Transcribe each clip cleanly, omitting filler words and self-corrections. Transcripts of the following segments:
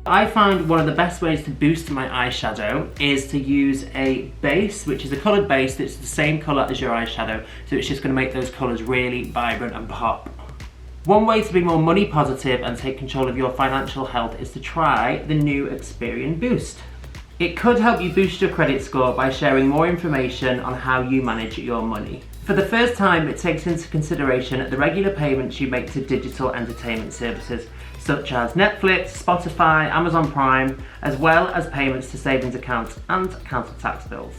I find one of the best ways to boost my eyeshadow is to use a base, which is a coloured base that's the same colour as your eyeshadow, so it's just going to make those colours really vibrant and pop. One way to be more money positive and take control of your financial health is to try the new Experian Boost. It could help you boost your credit score by sharing more information on how you manage your money. For the first time, it takes into consideration the regular payments you make to digital entertainment services such as Netflix, Spotify, Amazon Prime, as well as payments to savings accounts and council tax bills.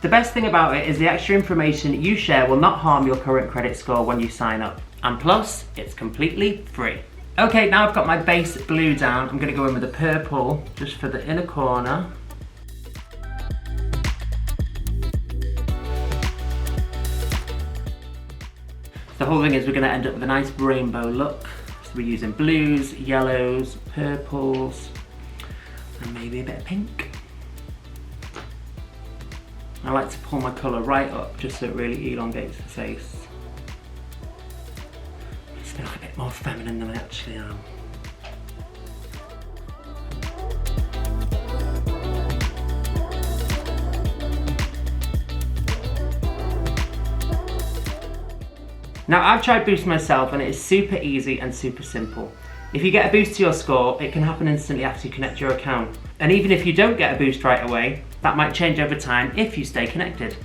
The best thing about it is the extra information you share will not harm your current credit score when you sign up. And plus, it's completely free. Okay, now I've got my base blue down, I'm going to go in with the purple just for the inner corner. The whole thing is we're going to end up with a nice rainbow look. So we're using blues, yellows, purples, and maybe a bit of pink. I like to pull my colour right up just so it really elongates the face. It's going to look a bit more feminine than I actually am. Now I've tried Boost myself and it is super easy and super simple. If you get a boost to your score, it can happen instantly after you connect your account. And even if you don't get a boost right away, that might change over time if you stay connected.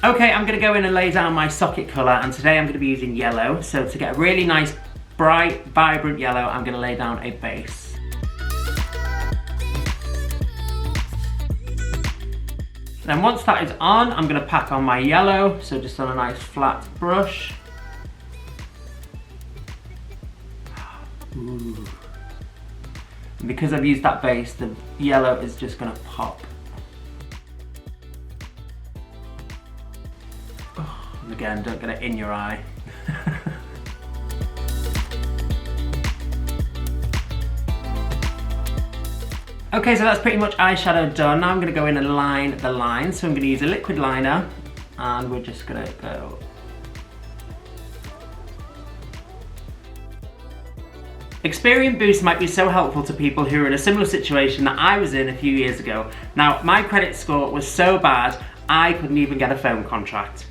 Okay, I'm going to go in and lay down my socket colour, and today I'm going to be using yellow. So to get a really nice, bright, vibrant yellow, I'm going to lay down a base. Then once that is on, I'm going to pack on my yellow, so just on a nice flat brush. Ooh. And because I've used that base, the yellow is just going to pop. Oh, and again, don't get it in your eye. Okay, so that's pretty much eyeshadow done. Now I'm going to go in and line the lines. So I'm going to use a liquid liner, and we're just going to go. Experian Boost might be so helpful to people who are in a similar situation that I was in a few years ago. Now, my credit score was so bad, I couldn't even get a phone contract.